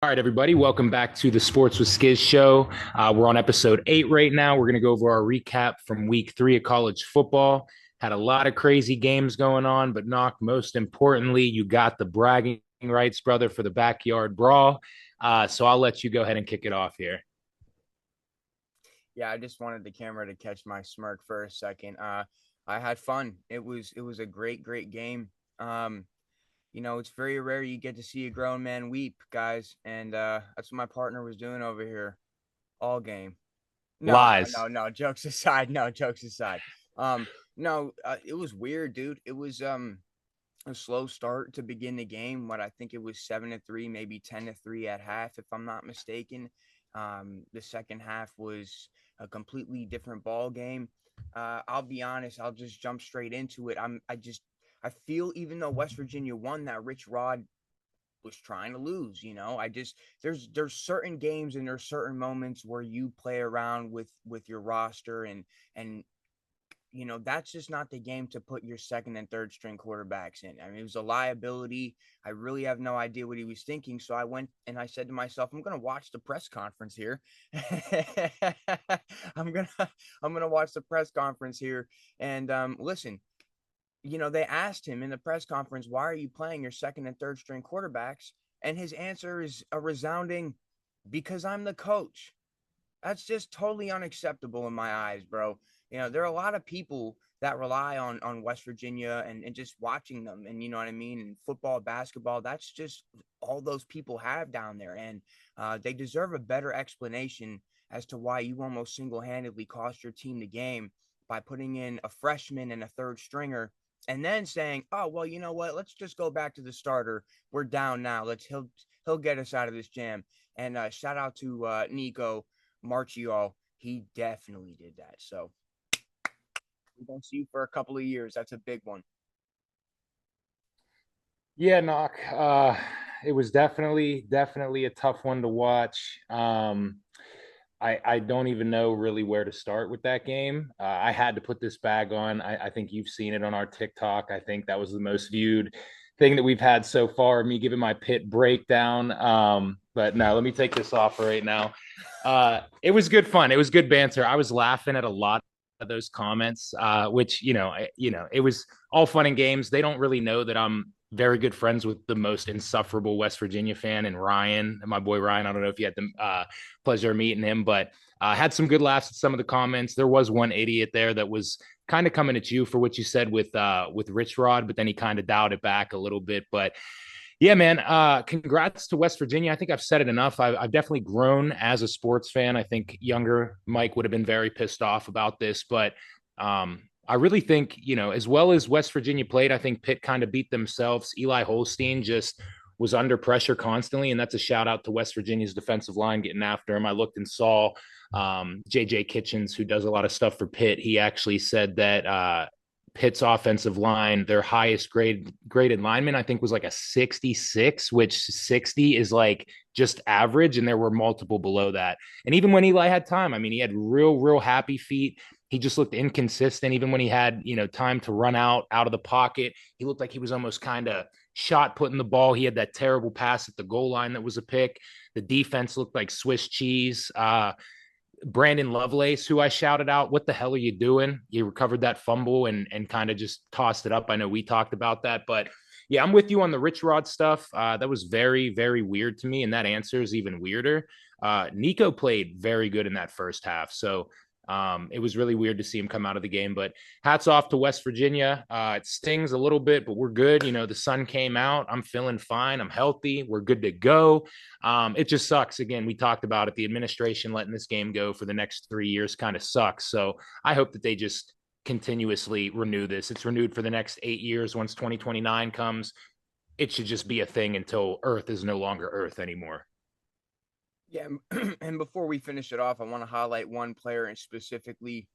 All right, everybody, welcome back to the Sports with Skiz show. We're on episode 8 right now. We're going to go over our recap from week 3 of college football. Had a lot of crazy games going on, but Knock, most importantly, you got the bragging rights, brother, for the Backyard Brawl. So I'll let you go ahead and kick it off here. Yeah, I just wanted the camera to catch my smirk for a second. I had fun. It was a great game. Um, it's very rare you get to see a grown man weep, guys, and that's what my partner was doing over here all game. No, no, Lies. no, no. Jokes aside, no jokes aside. No, it was weird, dude. It was a slow start to begin the game. What I think it was 7-3, maybe 10-3 at half, if I'm not mistaken. The second half was a completely different ball game. I'll be honest. I'll just jump straight into it. I feel even though West Virginia won, that Rich Rod was trying to lose. There's certain games and there's certain moments where you play around with your roster and that's just not the game to put your second and third string quarterbacks in. I mean, it was a liability. I really have no idea what he was thinking. So I went and I said to myself, I'm going to watch the press conference here. I'm going to I'm going to watch the press conference here and listen, they asked him in the press conference, why are you playing your second and third string quarterbacks? And his answer is a resounding, because I'm the coach. That's just totally unacceptable in my eyes, bro. There are a lot of people that rely on West Virginia and just watching them, and you know what I mean, and football, basketball, that's just all those people have down there. And they deserve a better explanation as to why you almost single-handedly cost your team the game by putting in a freshman and a third stringer and then saying, oh, well, you know what, let's just go back to the starter. We're down now. He'll get us out of this jam. And shout out to Nico Marchiol. He definitely did that. So we don't see you for a couple of years. That's a big one. Yeah, Knock. It was definitely a tough one to watch. I don't even know really where to start with that game. I had to put this bag on. I think you've seen it on our TikTok. I think that was the most viewed thing that we've had so far. Me giving my pit breakdown. But no, let me take this off right now. It was good fun. It was good banter. I was laughing at a lot of those comments, which it was all fun and games. They don't really know that I'm very good friends with the most insufferable West Virginia fan and Ryan, my boy Ryan. I don't know if you had the pleasure of meeting him, but had some good laughs at some of the comments. There was one idiot there that was kind of coming at you for what you said with Rich Rod, but then he kind of dialed it back a little bit. But yeah, man, congrats to West Virginia. I think I've said it enough. I've definitely grown as a sports fan. I think younger Mike would have been very pissed off about this, but I really think, as well as West Virginia played, I think Pitt kind of beat themselves. Eli Holstein just was under pressure constantly, and that's a shout out to West Virginia's defensive line getting after him. I looked and saw JJ Kitchens, who does a lot of stuff for Pitt. He actually said that Pitt's offensive line, their highest graded lineman, I think was like a 66, which 60 is like just average, and there were multiple below that. And even when Eli had time, I mean, he had real happy feet. He just looked inconsistent. Even when he had, time to run out of the pocket, he looked like he was almost kind of shot putting the ball. He had that terrible pass at the goal line that was a pick. The defense looked like Swiss cheese. Brandon Lovelace, who I shouted out, what the hell are you doing? You recovered that fumble and kind of just tossed it up. I know we talked about that, but yeah, I'm with you on the Rich Rod stuff. That was very weird to me, and that answer is even weirder. Nico played very good in that first half, so it was really weird to see him come out of the game. But hats off to West Virginia. It stings a little bit, but we're good. The sun came out. I'm feeling fine. I'm healthy. We're good to go. It just sucks. Again, we talked about it. The administration letting this game go for the next 3 years kind of sucks. So I hope that they just continuously renew this. It's renewed for the next 8 years. Once 2029 comes, it should just be a thing until Earth is no longer Earth anymore. Yeah, and before we finish it off, I want to highlight one player and specifically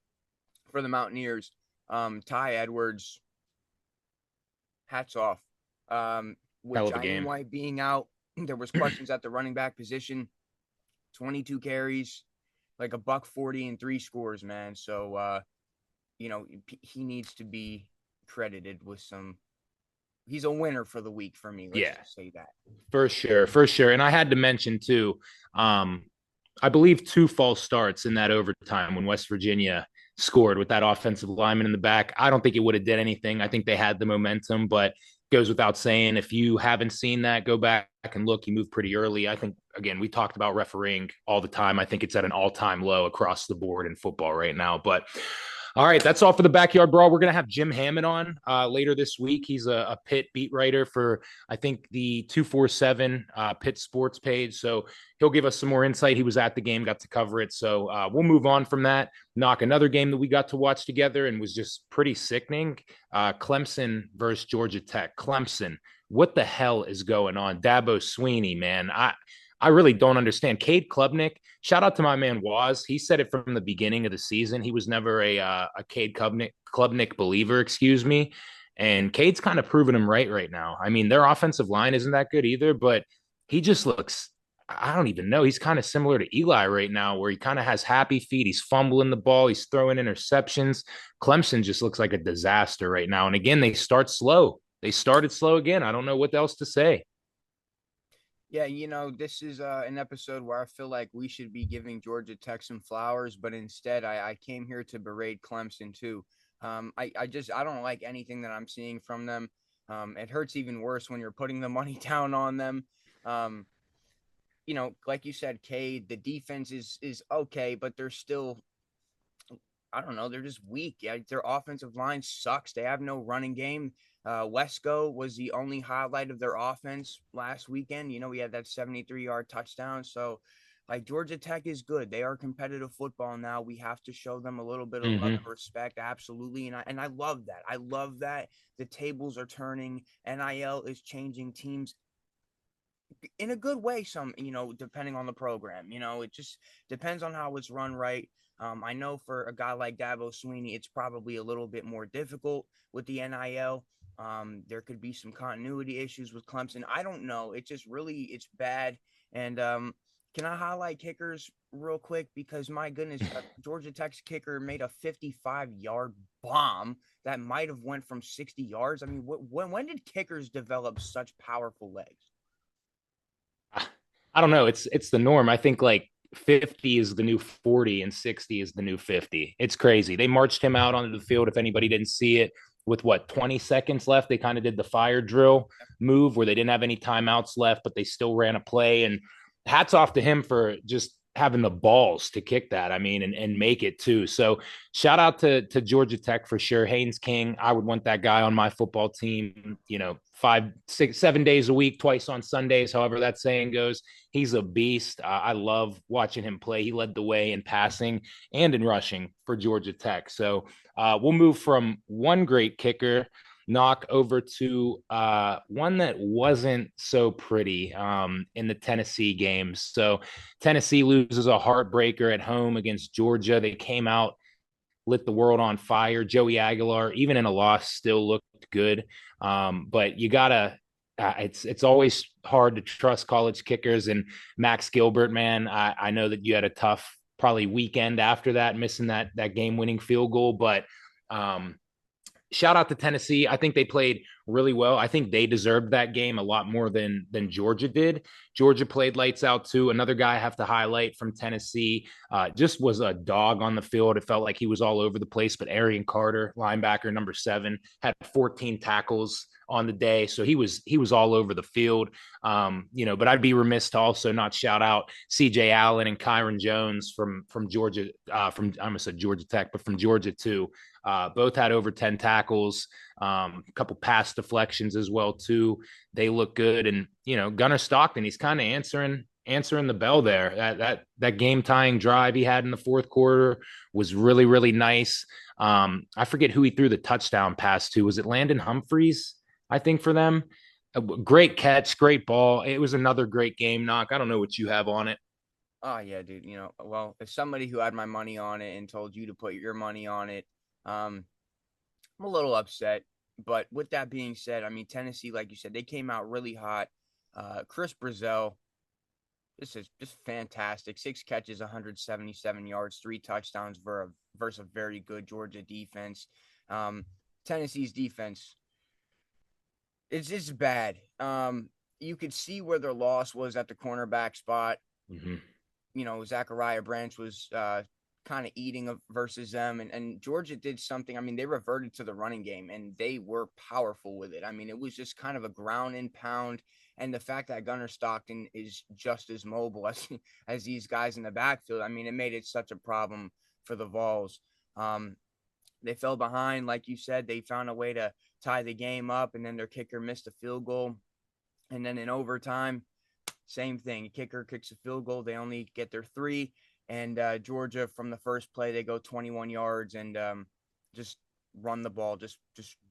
for the Mountaineers, Ty Edwards. Hats off. With Hell of a Jalen game. White being out, there was questions at the running back position. 22 carries, like a buck 40 and 3 scores, man. So he needs to be credited with some he's a winner for the week for me. Let's Yeah, just say that. for sure, for sure. And I had to mention too, um, I believe 2 false starts in that overtime when West Virginia scored with that offensive lineman in the back. I don't think it would have did anything. I think they had the momentum, but goes without saying. If you haven't seen that, go back and look. He moved pretty early. I think, again, we talked about refereeing all the time. I think it's at an all-time low across the board in football right now. But all right, that's all for the Backyard Brawl. We're going to have Jim Hammond on later this week. He's a Pitt beat writer for, I think, the 247 Pitt Sports page. So he'll give us some more insight. He was at the game, got to cover it. So we'll move on from that. Knock another game that we got to watch together and was just pretty sickening. Clemson versus Georgia Tech. Clemson, what the hell is going on? Dabo Sweeney, man. I really don't understand. Cade Klubnik, shout out to my man Waz. He said it from the beginning of the season. He was never a Cade Klubnik believer, excuse me. And Cade's kind of proving him right now. I mean, their offensive line isn't that good either, but he just looks, I don't even know. He's kind of similar to Eli right now, where he kind of has happy feet. He's fumbling the ball. He's throwing interceptions. Clemson just looks like a disaster right now. And again, they start slow. They started slow again. I don't know what else to say. Yeah, this is an episode where I feel like we should be giving Georgia Tech some flowers, but instead I came here to berate Clemson too. I don't like anything that I'm seeing from them. It hurts even worse when you're putting the money down on them. Um, like you said, Cade, the defense is okay, but they're still, I don't know, they're just weak. Yeah, their offensive line sucks. They have no running game. Wesco was the only highlight of their offense last weekend. We had that 73-yard touchdown. So, like, Georgia Tech is good. They are competitive football now. We have to show them a little bit of love and respect, absolutely. And I love that. I love that the tables are turning. NIL is changing teams in a good way. Depending on the program. It just depends on how it's run right. I know for a guy like Dabo Sweeney, it's probably a little bit more difficult with the NIL. There could be some continuity issues with Clemson. I don't know. It's bad. And can I highlight kickers real quick? Because my goodness, Georgia Tech's kicker made a 55-yard bomb that might have went from 60 yards. I mean, when did kickers develop such powerful legs? I don't know. It's the norm. I think like 50 is the new 40 and 60 is the new 50. It's crazy. They marched him out onto the field. If anybody didn't see it, with what 20 seconds left, they kind of did the fire drill move where they didn't have any timeouts left, but they still ran a play. And hats off to him for just having the balls to kick that. I mean, and make it too. So shout out to Georgia Tech for sure. Haynes King, I would want that guy on my football team, 5, 6, 7 days a week, twice on Sundays, however that saying goes. He's a beast. I love watching him play. He led the way in passing and in rushing for Georgia Tech. So we'll move from one great kicker knock over to one that wasn't so pretty in the Tennessee games. So Tennessee loses a heartbreaker at home against Georgia. They came out, lit the world on fire. Joey Aguilar, even in a loss, still looked good. But you gotta. It's always hard to trust college kickers and Max Gilbert, man. I know that you had a tough probably weekend after that, missing that game winning field goal, but shout out to Tennessee. I think they played really well. I think they deserved that game a lot more than Georgia did. Georgia played lights out too. Another guy I have to highlight from Tennessee just was a dog on the field. It felt like he was all over the place, but Arian Carter, linebacker number 7, had 14 tackles on the day. So he was all over the field. But I'd be remiss to also not shout out CJ Allen and Kyron Jones from Georgia, from I almost said Georgia Tech, but from Georgia too. Both had over 10 tackles, a couple pass deflections as well too. They look good, and Gunnar Stockton, he's kind of answering the bell there. That game tying drive he had in the fourth quarter was really really nice. I forget who he threw the touchdown pass to. Was it Landon Humphreys? I think for them. A great catch, great ball. It was another great game. Knock. I don't know what you have on it. Oh yeah, dude. Well, as somebody who had my money on it and told you to put your money on it, I'm a little upset. But with that being said, I mean, Tennessee, like you said, they came out really hot. Chris Brazil, this is just fantastic. 6 catches, 177 yards, 3 touchdowns versus a very good Georgia defense. Tennessee's defense, It's just bad. You could see where their loss was at the cornerback spot. Hmm. Zachariah Branch was kind of eating versus them. And Georgia did something. I mean, they reverted to the running game and they were powerful with it. I mean, it was just kind of a ground and pound. And the fact that Gunnar Stockton is just as mobile as these guys in the backfield, I mean, it made it such a problem for the Vols. Um, they fell behind, like you said. They found a way to tie the game up, and then their kicker missed a field goal. And then in overtime, same thing. Kicker kicks a field goal. They only get their three. And Georgia, from the first play, they go 21 yards and just run the ball, just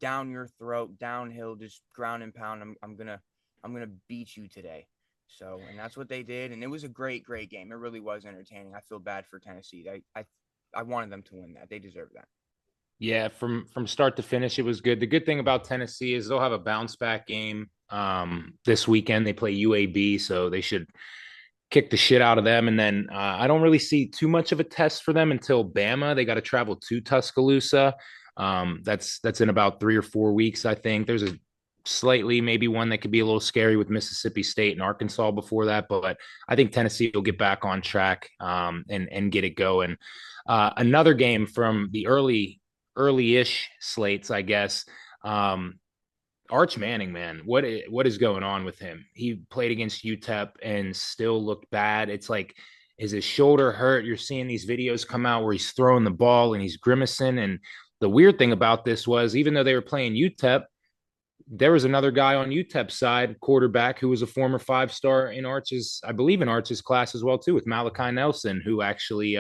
down your throat, downhill, just ground and pound. I'm gonna beat you today. So, and that's what they did. And it was a great, great game. It really was entertaining. I feel bad for Tennessee. I wanted them to win that. They deserve that. Yeah, from start to finish, it was good. The good thing about Tennessee is they'll have a bounce back game this weekend. They play UAB, so they should kick the shit out of them. And then I don't really see too much of a test for them until Bama. They got to travel to Tuscaloosa. That's in about 3 or 4 weeks, I think. There's a slightly maybe one that could be a little scary with Mississippi State and Arkansas before that, but I think Tennessee will get back on track and get it going. Another game from the early-ish slates, I guess. Arch Manning, man, what is going on with him? He played against UTEP and still looked bad. It's like, is his shoulder hurt? You're seeing these videos come out where he's throwing the ball and he's grimacing. And the weird thing about this was, even though they were playing UTEP, there was another guy on UTEP's side, quarterback, who was a former 5-star in Arch's, I believe, in Arch's class as well too, with Malachi Nelson, who actually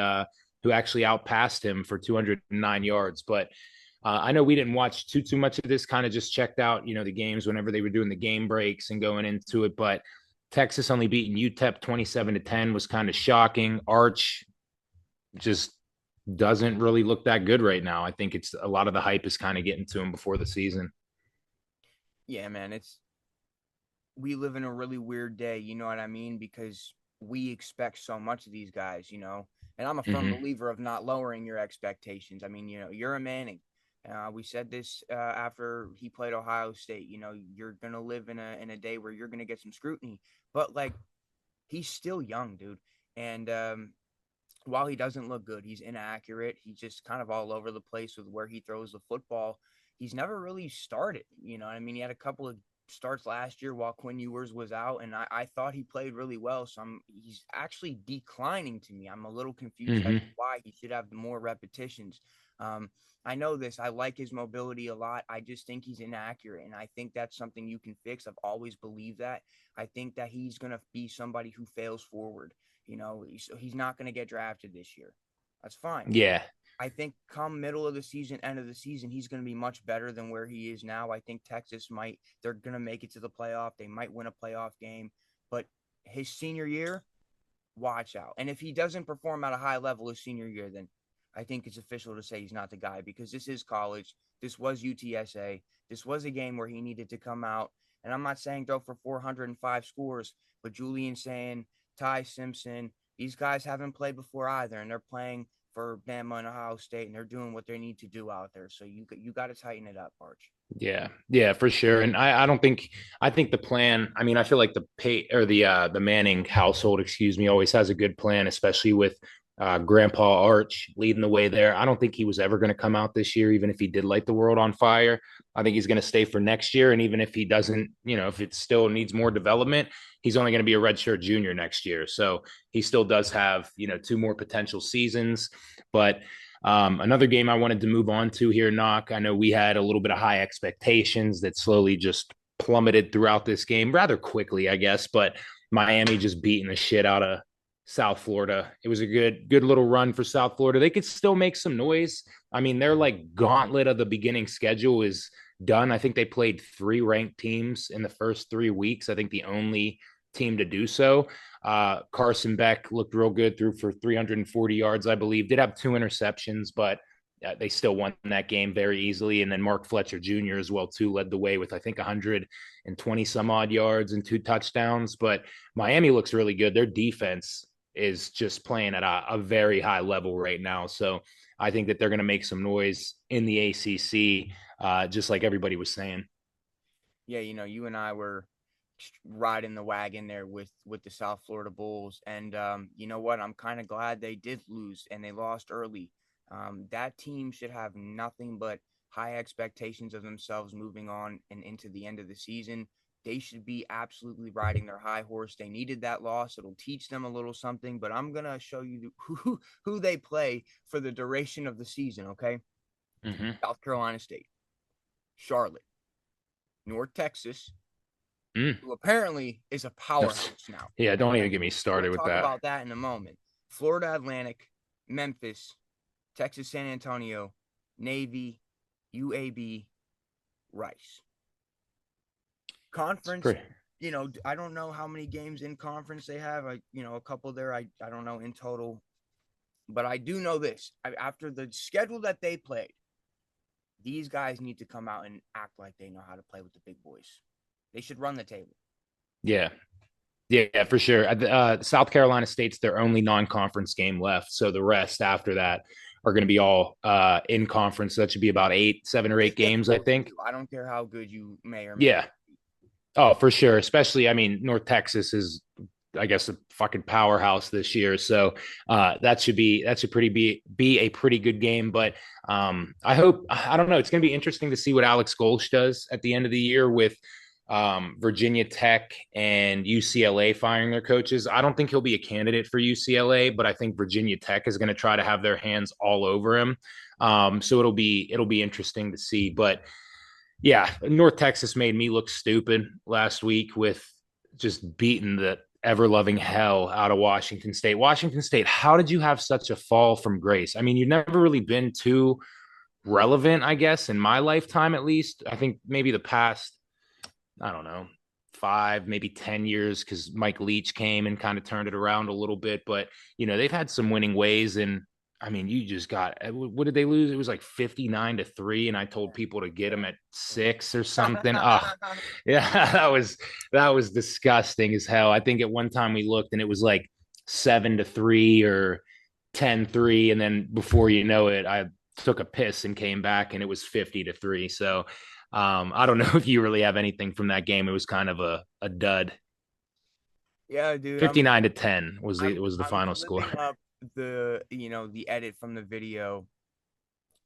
outpassed him for 209 yards. But I know we didn't watch too much of this. Kind of just checked out, the games whenever they were doing the game breaks and going into it. But Texas only beating UTEP 27-10 was kind of shocking. Arch just doesn't really look that good right now. I think it's a lot of the hype is kind of getting to him before the season. Yeah, man, we live in a really weird day, you know what I mean? Because we expect so much of these guys. And I'm a firm Mm-hmm. believer of not lowering your expectations. I mean, you're a Manning. We said this after he played Ohio State. You're gonna live in a day where you're gonna get some scrutiny, but like he's still young, dude. And while he doesn't look good, he's inaccurate. He's just kind of all over the place with where he throws the football. He's never really started. You know what I mean? He had a couple of starts last year while Quinn Ewers was out, and I thought he played really well. So he's actually declining to me. I'm a little confused as Mm-hmm. to why he should have more repetitions. Um, I know this. I like his mobility a lot. I just think he's inaccurate, and I think that's something you can fix. I've always believed that. I think that he's going to be somebody who fails forward. He's not going to get drafted this year. That's fine. Yeah. I think come middle of the season, end of the season, he's going to be much better than where he is now. I think they're going to make it to the playoff. They might win a playoff game, but his senior year, watch out. And if he doesn't perform at a high level his senior year, then I think it's official to say he's not the guy because this is college. This was UTSA. This was a game where he needed to come out. And I'm not saying throw for 405 scores, but Julian saying, Ty Simpson, these guys haven't played before either, and they're playing for Bama and Ohio State, and they're doing what they need to do out there. So you got to tighten it up, Arch. Yeah, yeah, for sure. And I don't think I think the plan. I mean, I feel like the pay or the Manning household, excuse me, always has a good plan, especially with Grandpa Arch leading the way there. I don't think he was ever going to come out this year, even if he did light the world on fire. I think he's going to stay for next year, and even if he doesn't, if it still needs more development, he's only going to be a redshirt junior next year. So he still does have 2 more potential seasons, but. Another game I wanted to move on to here, Knock. I know we had a little bit of high expectations that slowly just plummeted throughout this game rather quickly, I guess. But Miami just beating the shit out of South Florida. It was a good little run for South Florida. They could still make some noise. I mean, their like gauntlet of the beginning schedule is done. I think they played 3 ranked teams in the first 3 weeks. I think the only team to do so. Carson Beck looked real good, threw for 340 yards, I believe. Did have 2 interceptions, but they still won that game very easily. And then Mark Fletcher Jr. as well too led the way with I think 120 some odd yards and 2 touchdowns. But Miami looks really good. Their defense is just playing at a very high level right now. So I think that they're going to make some noise in the ACC, just like everybody was saying. Yeah, you and I were riding the wagon there with the South Florida Bulls, and you know what? I'm kind of glad they did lose and they lost early. That team should have nothing but high expectations of themselves moving on and into the end of the season. They should be absolutely riding their high horse. They needed that loss. It'll teach them a little something, but I'm gonna show you who they play for the duration of the season. Okay, Mm-hmm. South Carolina State, Charlotte, North Texas, Mm. who apparently is a powerhouse now. Yeah, don't even Okay. get me We'll started with talk that. about that in a moment. Florida Atlantic, Memphis, Texas San Antonio, Navy, UAB, Rice. It's Conference, pretty. I don't know how many games in conference they have. A couple there. I don't know in total, but I do know this. After the schedule that they played, these guys need to come out and act like they know how to play with the big boys. They should run the table. Yeah, yeah, for sure. South Carolina State's their only non-conference game left, so the rest after that are going to be all in conference. So that should be about 7 or 8 It's games, I difficult to think. do. I don't care how good you may or may Yeah. not be. Oh, for sure. Especially, I mean, North Texas is, I guess, a fucking powerhouse this year. So that should be a pretty good game. But I don't know. It's going to be interesting to see what Alex Golsh does at the end of the year with Virginia Tech and UCLA firing their coaches. I don't think he'll be a candidate for UCLA, but I think Virginia Tech is going to try to have their hands all over him. So it'll be interesting to see. But yeah, North Texas made me look stupid last week with just beating the ever loving hell out of Washington State. Washington State, how did you have such a fall from grace? I mean, you've never really been too relevant, I guess, in my lifetime at least. I think maybe the past, I don't know, 5, maybe 10 years, because Mike Leach came and kind of turned it around a little bit. But, they've had some winning ways. And I mean, you just got, what did they lose? It was like 59-3. And I told people to get them at 6 or something. Oh, yeah, that was disgusting as hell. I think at one time we looked and it was like 7-3 or 10-3. And then before you know it, I took a piss and came back and it was 50-3. So, I don't know if you really have anything from that game. It was kind of a dud. Yeah, dude. I'm 59-10 was the I'm final score. flipping up the edit from the video,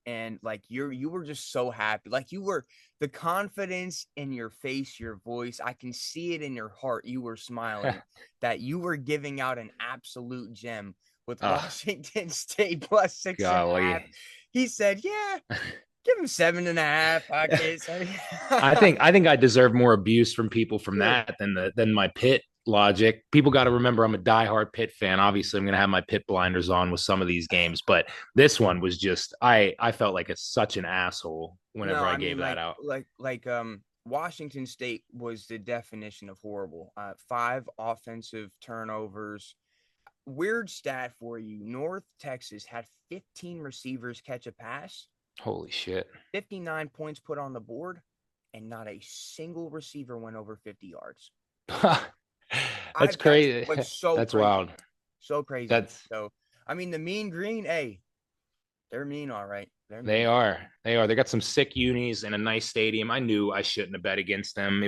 and like you were just so happy. Like you were, the confidence in your face, your voice, I can see it in your heart. You were smiling that you were giving out an absolute gem with Oh, Washington State plus 6.5. golly. He said, yeah, give him 7.5 pockets. I think I deserve more abuse from people from Dude, that than my Pitt logic. People got to remember I'm a diehard Pitt fan. Obviously, I'm going to have my Pitt blinders on with some of these games, but this one was just I felt like such an asshole no, whenever I I gave mean that out. Washington State was the definition of horrible. 5 offensive turnovers. Weird stat for you. North Texas had 15 receivers catch a pass, Holy shit. 59 points put on the board, and not a single receiver went over 50 yards. That's That's crazy. what's so That's crazy. wild. So crazy. That's So, I mean, the Mean Green, hey, they're mean, all right. They're They mean. are. They are. They got some sick unis and a nice stadium. I knew I shouldn't have bet against them.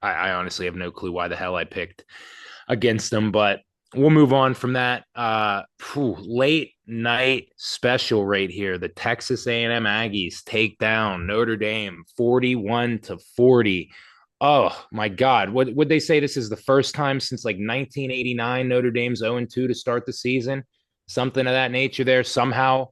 I honestly have no clue why the hell I picked against them, but we'll move on from that. Late night special right here. The Texas A&M Aggies take down Notre Dame 41-40. Oh my God. What would they say? This is the first time since like 1989 Notre Dame's 0-2 to start the season. Something of that nature there. Somehow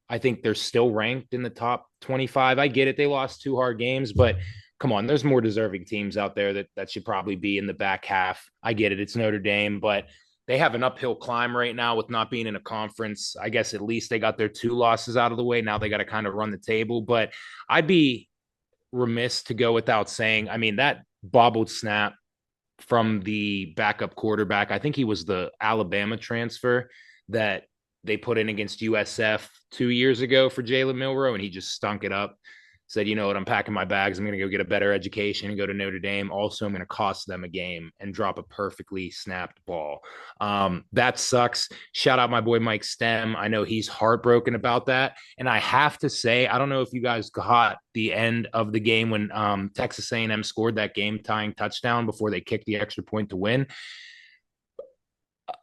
I think they're still ranked in the top 25. I get it. They lost 2 hard games, but come on, there's more deserving teams out there that should probably be in the back half. I get it. It's Notre Dame, but they have an uphill climb right now with not being in a conference. I guess at least they got their 2 losses out of the way. Now they got to kind of run the table, but I'd be remiss to go without saying, I mean, that bobbled snap from the backup quarterback, I think he was the Alabama transfer that they put in against USF 2 years ago for Jalen Milrow, and he just stunk it up. said, you know what, I'm packing my bags. I'm going to go get a better education and go to Notre Dame. Also, I'm going to cost them a game and drop a perfectly snapped ball. That sucks. Shout out my boy Mike Stem. I know he's heartbroken about that. And I have to say, I don't know if you guys got the end of the game when Texas A&M scored that game tying touchdown before they kicked the extra point to win.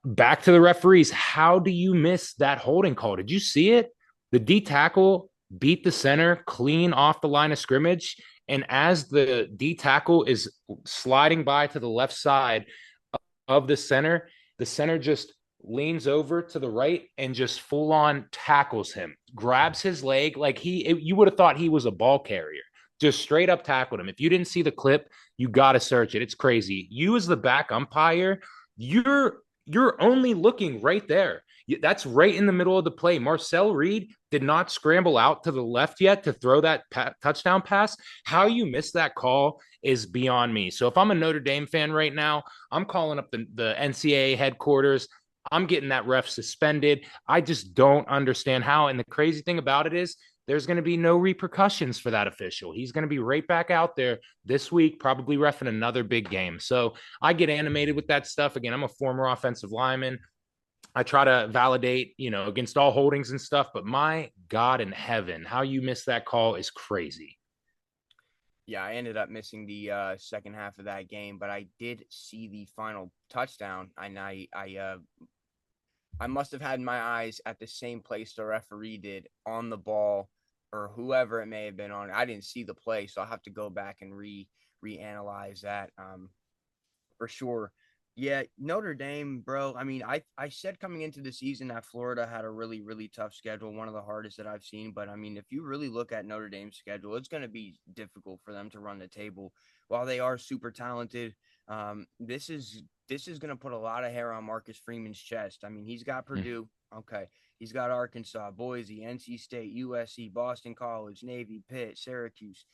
Back to the referees. How do you miss that holding call? Did you see it? The D tackle beat the center clean off the line of scrimmage. And as the D tackle is sliding by to the left side of the center just leans over to the right and just full on tackles him, grabs his leg like you would have thought he was a ball carrier. Just straight up tackled him. If you didn't see the clip, you got to search it. It's crazy. You as the back umpire, you're only looking right there. That's right in the middle of the play. Marcel Reed did not scramble out to the left yet to throw that touchdown pass. How you missed that call is beyond me. So if I'm a Notre Dame fan right now, I'm calling up the NCAA headquarters. I'm getting that ref suspended. I just don't understand how. And the crazy thing about it is there's going to be no repercussions for that official. He's going to be right back out there this week, probably reffing another big game. So I get animated with that stuff. Again, I'm a former offensive lineman. I try to validate, against all holdings and stuff, but my God in heaven, how you miss that call is crazy. Yeah, I ended up missing the second half of that game, but I did see the final touchdown, and I must have had my eyes at the same place the referee did on the ball, or whoever it may have been on. I didn't see the play, so I'll have to go back and reanalyze that for sure. Yeah, Notre Dame, bro. I mean, I said coming into the season that Florida had a really, really tough schedule, one of the hardest that I've seen. But I mean, if you really look at Notre Dame's schedule, it's going to be difficult for them to run the table. While they are super talented, this is going to put a lot of hair on Marcus Freeman's chest. I mean, he's got Purdue, okay. He's got Arkansas, Boise, NC State, USC, Boston College, Navy, Pitt, Syracuse.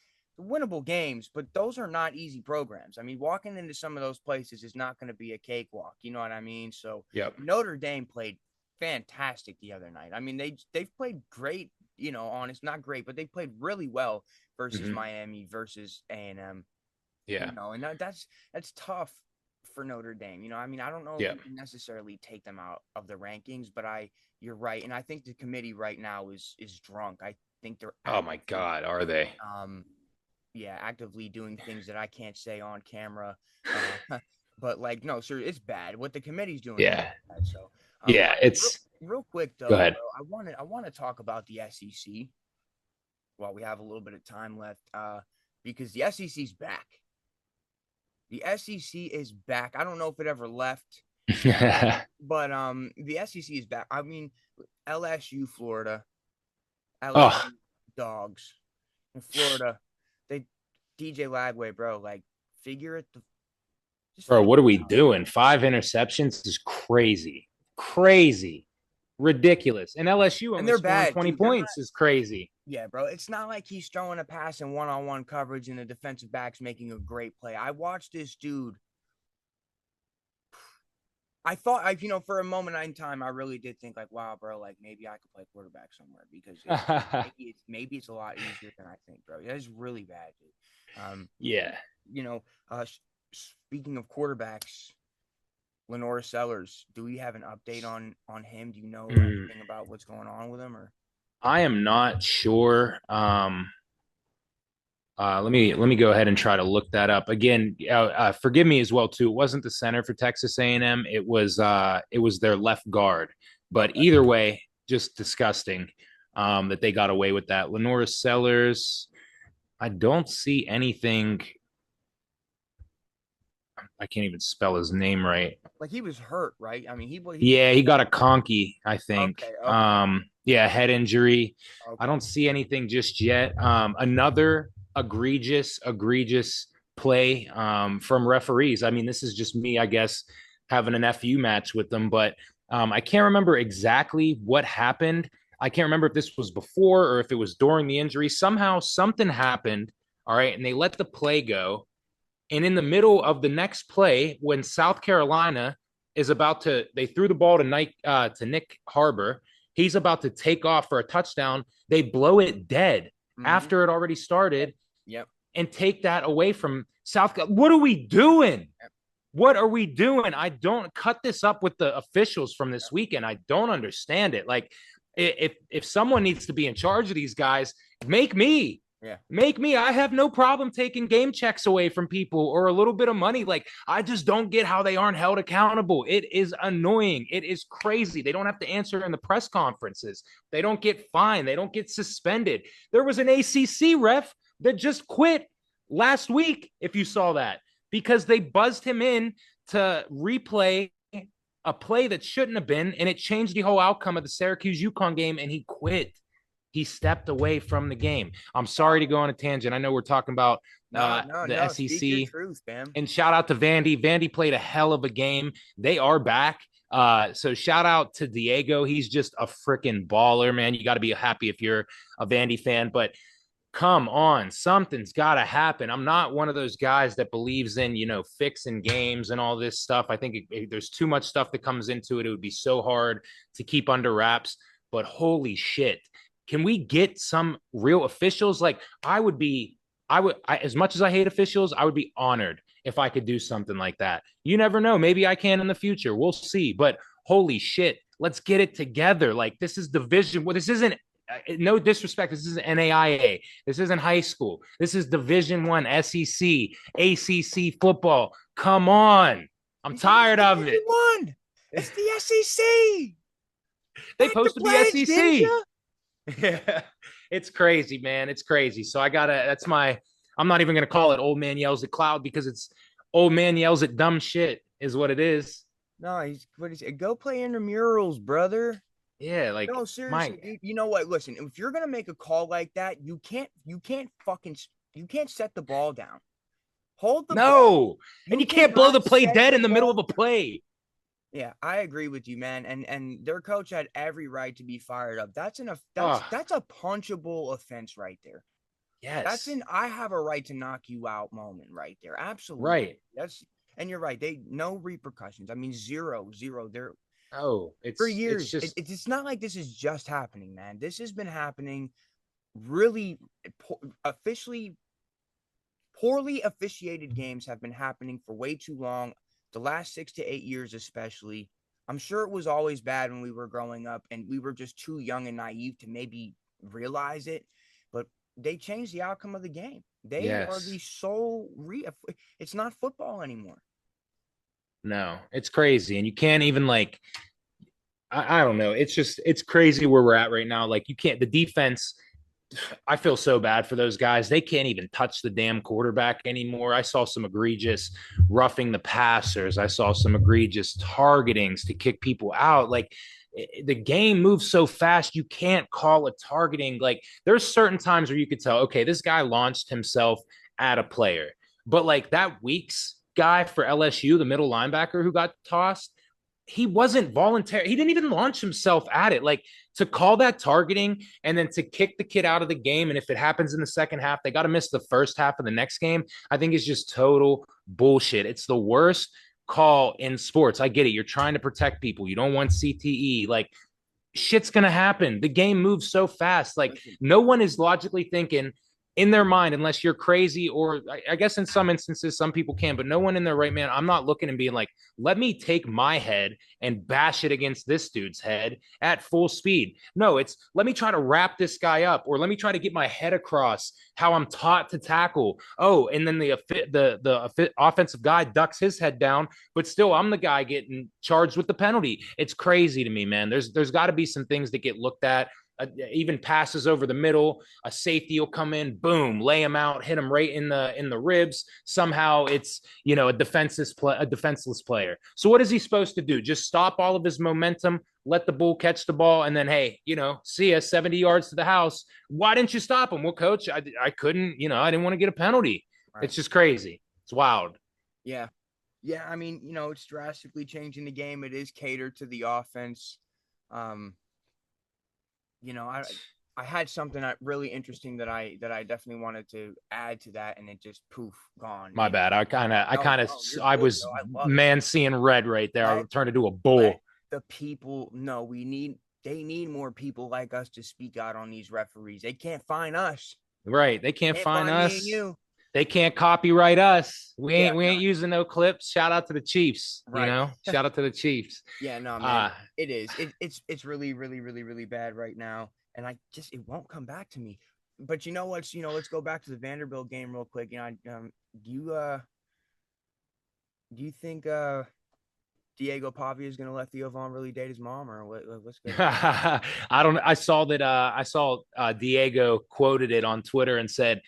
Winnable games, but those are not easy programs. I mean, walking into some of those places is not going to be a cakewalk. You know what I mean? So yep. Notre Dame played fantastic the other night. I mean, they've played great, honest, not great, but they played really well versus Miami versus A&M. Yeah. And that's tough for Notre Dame. I mean, I don't know if you can necessarily take them out of the rankings, but you're right. And I think the committee right now is drunk. I think they're oh my God, are they? Yeah, actively doing things that I can't say on camera. But no, sir, it's bad. What the committee's doing. Yeah. Bad, so it's real quick though. Go ahead. Bro, I want to talk about the SEC while we have a little bit of time left. Because the SEC's back. The SEC is back. I don't know if it ever left. But the SEC is back. I mean, LSU, Florida. LSU dogs. In Florida. DJ Lagway, bro, figure it. Bro, what are we doing? 5 interceptions is crazy, ridiculous. And LSU and they're bad. 20 points is crazy. Yeah, bro. It's not like he's throwing a pass in one-on-one coverage and the defensive back's making a great play. I watched this dude. I thought, for a moment in time, I really did think wow, bro, maybe I could play quarterback somewhere because maybe it's a lot easier than I think, bro. That is really bad, dude. Yeah. Speaking of quarterbacks, Lenore Sellers, do we have an update on him? Do you know anything about what's going on with him? Or I am not sure. Let me go ahead and try to look that up again. Forgive me as well too. It wasn't the center for Texas A&M. It was their left guard. But either way, just disgusting that they got away with that. Lenore Sellers. I don't see anything. I can't even spell his name right. He was hurt, right? I mean, he got a conky, I think. Okay. Head injury. Okay. I don't see anything just yet. Another egregious play from referees. I mean, this is just me, I guess, having an FU match with them, but I can't remember exactly what happened. I can't remember if this was before or if it was during the injury. Somehow something happened, all right, and they let the play go. And in the middle of the next play, when South Carolina is they threw the ball to Nick Harbor. He's about to take off for a touchdown. They blow it dead. Mm-hmm. after it already started Yep. and take that away from South Carolina. What are we doing? Yep. What are we doing? I don't cut this up with the officials from this weekend. I don't understand it. Like, if someone needs to be in charge of these guys, make me. Yeah. Make me. I have no problem taking game checks away from people or a little bit of money. Like, I just don't get how they aren't held accountable. It is annoying. It is crazy. They don't have to answer in the press conferences. They don't get fined. They don't get suspended. There was an ACC ref that just quit last week, if you saw that, because they buzzed him in to replay a play that shouldn't have been, and it changed the whole outcome of the Syracuse UConn game, and he quit. He stepped away from the game. I'm sorry to go on a tangent. I know we're talking about the SEC. Speak your truth, fam. And shout out to Vandy. Vandy played a hell of a game. They are back. So shout out to Diego. He's just a freaking baller, man. You got to be happy if you're a Vandy fan. But come on, something's got to happen. I'm not one of those guys that believes in, fixing games and all this stuff. I think there's too much stuff that comes into it. It would be so hard to keep under wraps. But holy shit. Can we get some real officials? Like, as much as I hate officials, I would be honored if I could do something like that. You never know. Maybe I can in the future. We'll see. But holy shit, let's get it together. Like, this is division. Well, this isn't, no disrespect, this isn't NAIA. This isn't high school. This is Division I, SEC, ACC football. Come on. I'm tired of it. It's the SEC. They supposed to be SEC. Yeah, it's crazy, man. It's crazy. So I'm not even going to call it old man yells at cloud, because it's old man yells at dumb shit is what it is. No, go play intramurals, brother. Yeah, like, no, seriously, dude, you know what? Listen, if you're going to make a call like that, you can't set the ball down. Hold the ball. And you can't blow the play dead in the middle of a play. Yeah, I agree with you, man. And their coach had every right to be fired up. That's a punchable offense right there. Yes. That's I have a right to knock you out moment right there. Absolutely. Right. And you're right. No repercussions. I mean, zero. They're it's for years. It's not like this is just happening, man. This has been happening really poorly officiated games have been happening for way too long. The last 6 to 8 years, especially. I'm sure it was always bad when we were growing up and we were just too young and naive to maybe realize it, but they changed the outcome of the game. They are the sole it's not football anymore. No, it's crazy. And you can't even, like, I don't know. It's crazy where we're at right now. Like, the defense, I feel so bad for those guys. They can't even touch the damn quarterback anymore. I saw some egregious roughing the passers. I saw some egregious targetings to kick people out. Like, the game moves so fast, you can't call a targeting. Like, there's certain times where you could tell, okay, this guy launched himself at a player. But like that Weeks guy for LSU, the middle linebacker who got tossed, he wasn't voluntary. He didn't even launch himself at it. Like, to call that targeting and then to kick the kid out of the game. And if it happens in the second half, they got to miss the first half of the next game. I think it's just total bullshit. It's the worst call in sports. I get it. You're trying to protect people. You don't want CTE. Like, shit's going to happen. The game moves so fast. Like, no one is logically thinking in their mind, unless you're crazy, or I guess in some instances, some people can, but no one in their right man. I'm not looking and being like, let me take my head and bash it against this dude's head at full speed. No, it's let me try to wrap this guy up, or let me try to get my head across how I'm taught to tackle. Oh, and then the offensive guy ducks his head down, but still I'm the guy getting charged with the penalty. It's crazy to me, man. There's got to be some things that get looked at. Even passes over the middle, a safety will come in, boom, lay him out, hit him right in the ribs. Somehow it's, a defenseless player. So what is he supposed to do? Just stop all of his momentum, let the bull catch the ball, and then, hey, see ya, 70 yards to the house. Why didn't you stop him? Well, coach, I couldn't, I didn't want to get a penalty. Right. It's just crazy. It's wild. Yeah. I mean, it's drastically changing the game. It is catered to the offense. I had something really interesting that I definitely wanted to add to that, and it just poof, gone. My bad. I was seeing red right there. I turned into a bull. The people, they need more people like us to speak out on these referees. They can't find us. Right. They can't Can't find find me and us. you. They can't copyright us. We Yeah, ain't we no, ain't using no clips. Shout out to the Chiefs, right. Shout out to the Chiefs. Yeah, no, man. Uh It is. It's really, really, really, really bad right now. And it won't come back to me. But you know what? Let's go back to the Vanderbilt game real quick. Do you do you think Diego Pavia is gonna let Theo Vaughn really date his mom, or what's good? I saw that I saw Diego quoted it on Twitter and said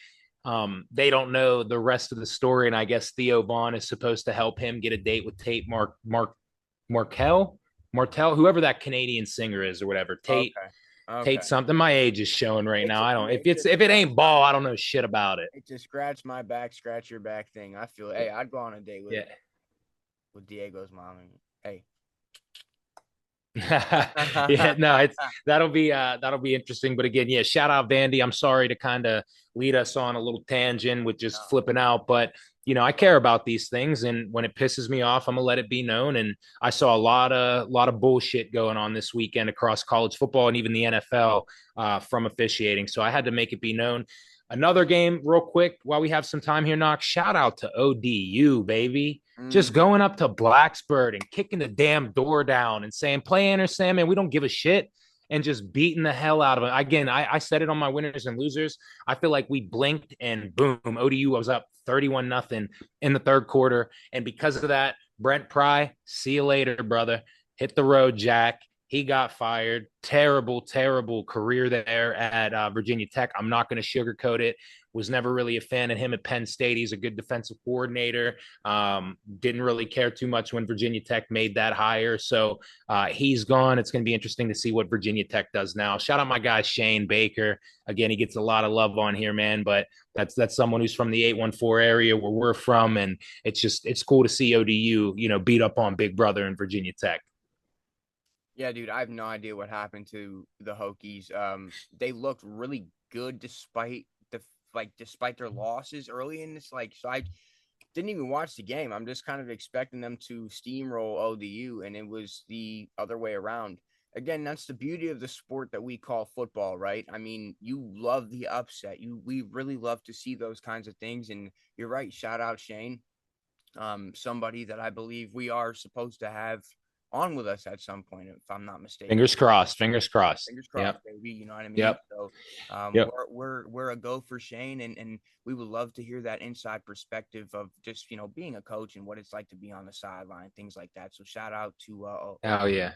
they don't know the rest of the story, and I guess Theo Vaughn is supposed to help him get a date with Tate Markel Martell, whoever that Canadian singer is or whatever. Okay. Tate Okay. something. My age is showing right It's now. a, I don't it's a if it scratch ain't my ball, I back. don't know shit about it. It's a scratch my back, scratch your back thing. I feel. Hey, I'd go on a date with Yeah. Diego's mom. And, hey. Yeah, no, it's that'll be interesting. But again, yeah, shout out Vandy. I'm sorry to kind of lead us on a little tangent with just No. flipping out, but I care about these things, and when it pisses me off, I'm gonna let it be known. And I saw a lot of bullshit going on this weekend across college football and even the NFL from officiating. So I had to make it be known. Another game, real quick, while we have some time here, Knox. Shout out to ODU, baby, just Mm. going up to Blacksburg and kicking the damn door down and saying, play Anderson, man, we don't give a shit, and just beating the hell out of it. Again, I said it on my winners and losers. I feel like we blinked and boom, ODU was up 31-0 in the third quarter. And because of that, Brent Pry, see you later, brother. Hit the road, Jack. He got fired. Terrible, terrible career there at Virginia Tech. I'm not going to sugarcoat it. Was never really a fan of him at Penn State. He's a good defensive coordinator. Didn't really care too much when Virginia Tech made that hire. So he's gone. It's going to be interesting to see what Virginia Tech does now. Shout out my guy Shane Baker. Again, he gets a lot of love on here, man. But that's someone who's from the 814 area where we're from, and it's cool to see ODU beat up on Big Brother in Virginia Tech. Yeah, dude, I have no idea what happened to the Hokies. They looked really good despite their losses early in this. So I didn't even watch the game. I'm just kind of expecting them to steamroll ODU, and it was the other way around. Again, that's the beauty of the sport that we call football, right? I mean, you love the upset. We really love to see those kinds of things, and you're right. Shout out Shane, somebody that I believe we are supposed to have on with us at some point, if I'm not mistaken. Fingers crossed. Fingers crossed. Fingers Yep. crossed, baby. You know what I mean? Yep. So, Yep. we're a go for Shane, and we would love to hear that inside perspective of just being a coach and what it's like to be on the sideline, things like that. So, shout out to Hell yeah.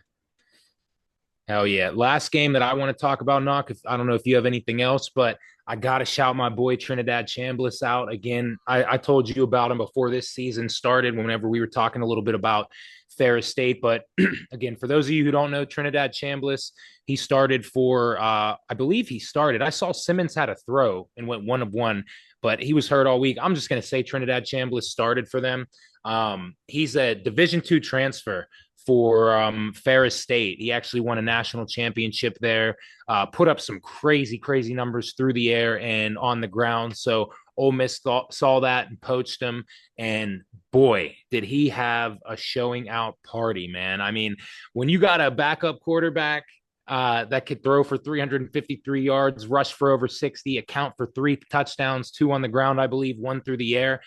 Hell yeah. Last game that I want to talk about, Knock. I don't know if you have anything else, but I got to shout my boy Trinidad Chambliss out again. I told you about him before this season started, whenever we were talking a little bit about Ferris State. But again, for those of you who don't know Trinidad Chambliss, he started for, I believe he started. I saw Simmons had a throw and went 1 of 1, but he was hurt all week. I'm just going to say Trinidad Chambliss started for them. He's a Division II transfer for Ferris State. He actually won a national championship there, put up some crazy, crazy numbers through the air and on the ground. So Ole Miss saw that and poached him. And boy, did he have a showing out party, man. I mean, when you got a backup quarterback that could throw for 353 yards, rush for over 60, account for 3 touchdowns, 2 on the ground, I believe, 1 through the air,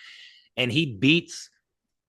and he beats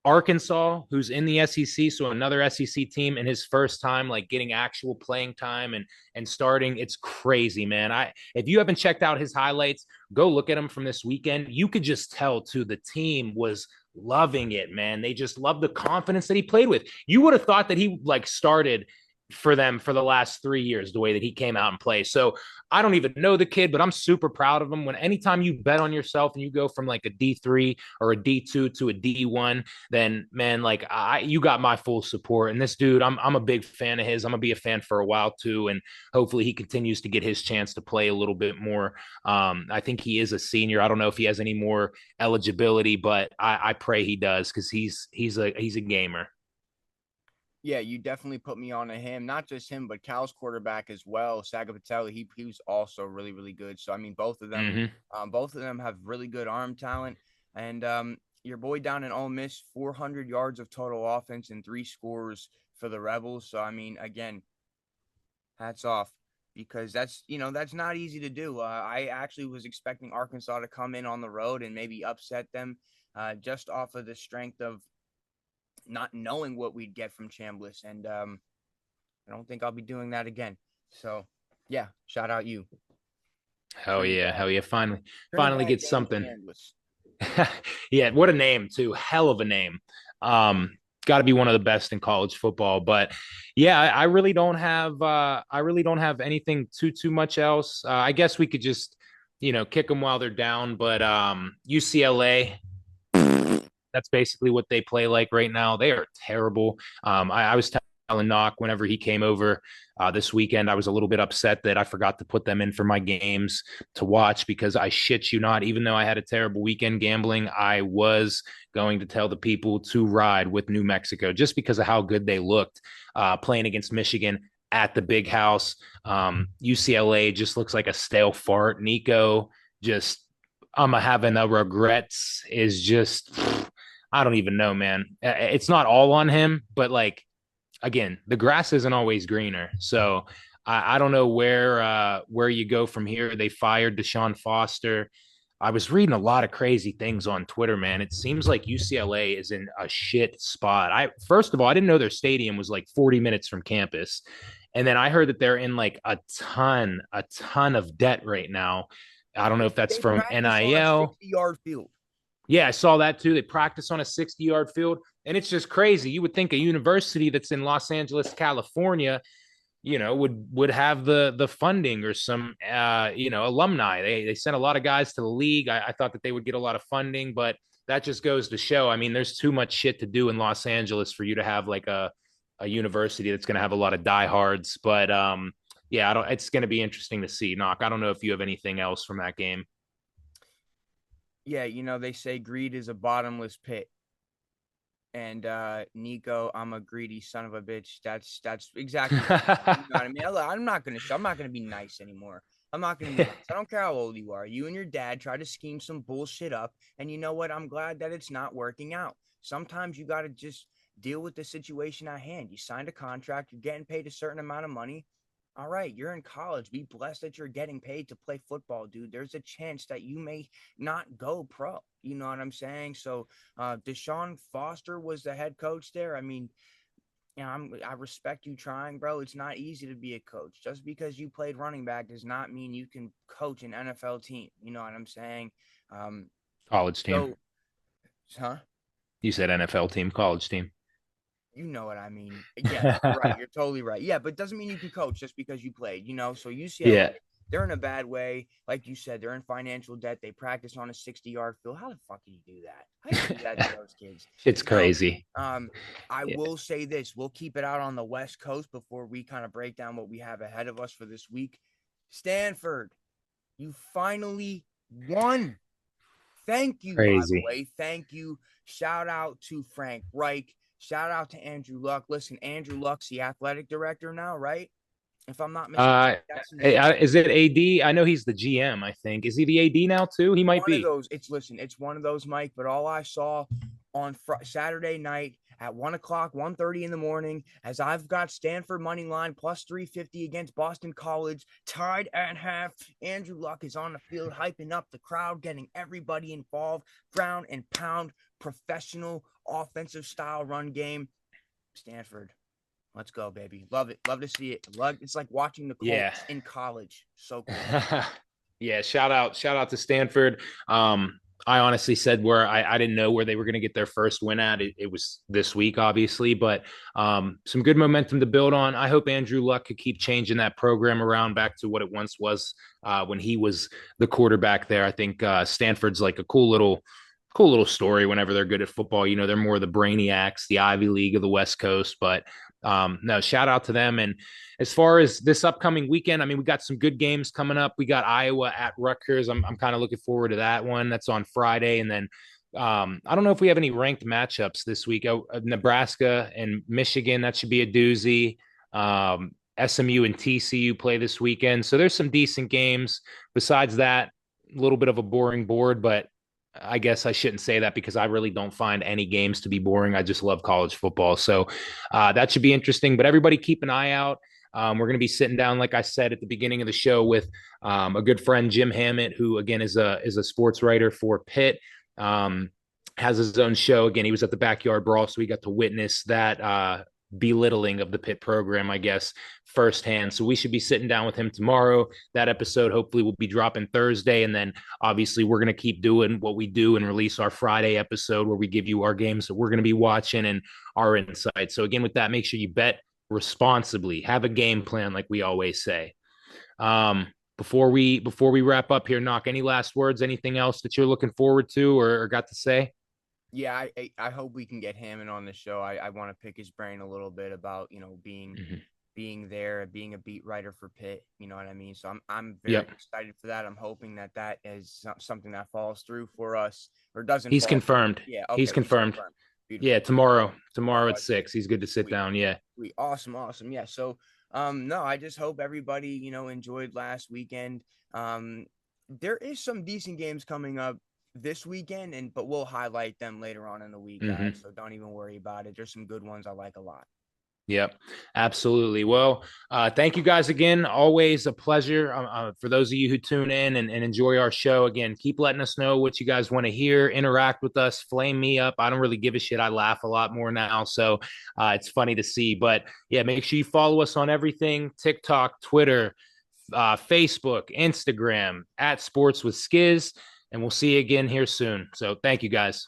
Arkansas, who's in the SEC, so another SEC team in his first time, like getting actual playing time and starting. It's crazy, man. If you haven't checked out his highlights, go look at him from this weekend. You could just tell too the team was loving it, man. They just loved the confidence that he played with. You would have thought that he like started for them for the last 3 years, the way that he came out and played. So I don't even know the kid, but I'm super proud of him. When anytime you bet on yourself and you go from like a D3 or a D2 to a D1, then man, like you got my full support. And this dude, I'm a big fan of his. I'm gonna be a fan for a while too, and hopefully he continues to get his chance to play a little bit more. I think he is a senior. I don't know if he has any more eligibility, but I pray he does, because he's a gamer. Yeah, you definitely put me on to him. Not just him, but Cal's quarterback as well, Saga Patel. He was also really, really good. So I mean, Mm-hmm. both of them have really good arm talent. And your boy down in Ole Miss, 400 yards of total offense and 3 scores for the Rebels. So I mean, again, hats off. because that's not easy to do. I actually was expecting Arkansas to come in on the road and maybe upset them, just off of the strength of not knowing what we'd get from Chambliss, and I don't think I'll be doing that again. So, yeah, shout out you, Hell yeah, Trinidad, hell yeah! Finally, finally Trinidad get James something. Chambliss. Yeah, what a name too. Hell of a name. Got to be one of the best in college football. But yeah, I really don't have anything too much else. I guess we could just kick them while they're down. But UCLA, that's basically what they play like right now. They are terrible. I was telling Knock whenever he came over this weekend, I was a little bit upset that I forgot to put them in for my games to watch because I shit you not, even though I had a terrible weekend gambling, I was going to tell the people to ride with New Mexico just because of how good they looked playing against Michigan at the big house. UCLA just looks like a stale fart. Nico just I'm having a regrets is just I don't even know, man. It's not all on him, but like again, the grass isn't always greener. So I don't know where you go from here. They fired Deshaun Foster. I was reading a lot of crazy things on Twitter, man. It seems like UCLA is in a shit spot. I first of all, I didn't know their stadium was like 40 minutes from campus. And then I heard that they're in like a ton of debt right now. I don't know if that's They from practice on a NIL. 60-yard field. Yeah, I saw that too. They practice on a 60-yard field, and it's just crazy. You would think a university that's in Los Angeles, California, would have the funding or some alumni. They sent a lot of guys to the league. I thought that they would get a lot of funding, but that just goes to show. I mean, there's too much shit to do in Los Angeles for you to have like a university that's going to have a lot of diehards. But yeah, I don't. It's going to be interesting to see. Knock. I don't know if you have anything else from that game. Yeah, they say greed is a bottomless pit. And Nico, I'm a greedy son of a bitch. That's exactly what you know what I mean. I'm not gonna be nice anymore. I'm not gonna be nice. I don't care how old you are. You and your dad try to scheme some bullshit up, and you know what? I'm glad that it's not working out. Sometimes you gotta just deal with the situation at hand. You signed a contract, you're getting paid a certain amount of money. All right, you're in college. Be blessed that you're getting paid to play football, dude. There's a chance that you may not go pro. You know what I'm saying? So, Deshaun Foster was the head coach there. I mean, I respect you trying, bro. It's not easy to be a coach. Just because you played running back does not mean you can coach an NFL team. You know what I'm saying? College team. So, huh? You said NFL team, college team. You know what I mean. Yeah, you're right. You're totally right. Yeah, but it doesn't mean you can coach just because you played, So UCLA, Yeah. they're in a bad way. Like you said, they're in financial debt. They practice on a 60-yard field. How the fuck do you do that? How do you do that to those kids? It's crazy. I will say this. We'll keep it out on the West Coast before we kind of break down what we have ahead of us for this week. Stanford, you finally won. Thank you, by the way. Thank you. Shout out to Frank Reich. Shout out to Andrew Luck. Listen, Andrew Luck's the athletic director now, right? If I'm not mistaken. Is it AD? I know he's the GM, I think. Is he the AD now too? He might be. It's one of those, Mike, but all I saw on Saturday night at 1:00, 1:30 in the morning, as I've got Stanford money line plus 350 against Boston College, tied at half. Andrew Luck is on the field, hyping up the crowd, getting everybody involved, ground and pound, professional offensive style run game. Stanford, let's go, baby. Love it. Love to see it. It's like watching the Colts in college. So cool. Yeah, shout out to Stanford. I honestly said where I didn't know where they were going to get their first win at. It was this week, obviously, but some good momentum to build on. I hope Andrew Luck could keep changing that program around back to what it once was when he was the quarterback there. I think Stanford's like a cool little story whenever they're good at football. They're more the brainiacs, the Ivy League of the West Coast, but no, shout out to them. And as far as this upcoming weekend, I mean, we got some good games coming up. We got Iowa at Rutgers. I'm kind of looking forward to that one. That's on Friday. And then I don't know if we have any ranked matchups this week. Nebraska and Michigan, that should be a doozy. SMU and TCU play this weekend. So there's some decent games. Besides that, a little bit of a boring board, but I guess I shouldn't say that because I really don't find any games to be boring. I just love college football. So that should be interesting. But everybody keep an eye out. We're going to be sitting down, like I said at the beginning of the show, with a good friend, Jim Hammett, who again is a sports writer for Pitt. Has his own show. Again, he was at the Back Yard Brawl, so we got to witness that belittling of the Pitt program, I guess, firsthand. So we should be sitting down with him tomorrow. That episode hopefully will be dropping Thursday. And then obviously we're going to keep doing what we do and release our Friday episode where we give you our games that we're going to be watching and our insights. So again, with that, make sure you bet responsibly. Have a game plan, like we always say. Before we wrap up here, Knock, any last words, anything else that you're looking forward to or got to say? Yeah, I hope we can get Hammond on the show. I want to pick his brain a little bit about, being there, being a beat writer for Pitt. You know what I mean? So I'm very excited for that. I'm hoping that is something that falls through for us or doesn't. He's confirmed. Yeah, okay, he's confirmed. Beautiful. Yeah, tomorrow at 6. He's good to sit down. Yeah. Awesome. Yeah. So no, I just hope everybody, enjoyed last weekend. There is some decent games coming up this weekend, but we'll highlight them later on in the week, guys. So don't even worry about it. There's some good ones I like a lot. Yep, absolutely. Well, thank you guys again. Always a pleasure. For those of you who tune in and enjoy our show, again, keep letting us know what you guys want to hear. Interact with us. Flame me up. I don't really give a shit. I laugh a lot more now, so it's funny to see. But yeah, make sure you follow us on everything: TikTok, Twitter, Facebook, Instagram, @SportsWithSkiz. And we'll see you again here soon. So thank you guys.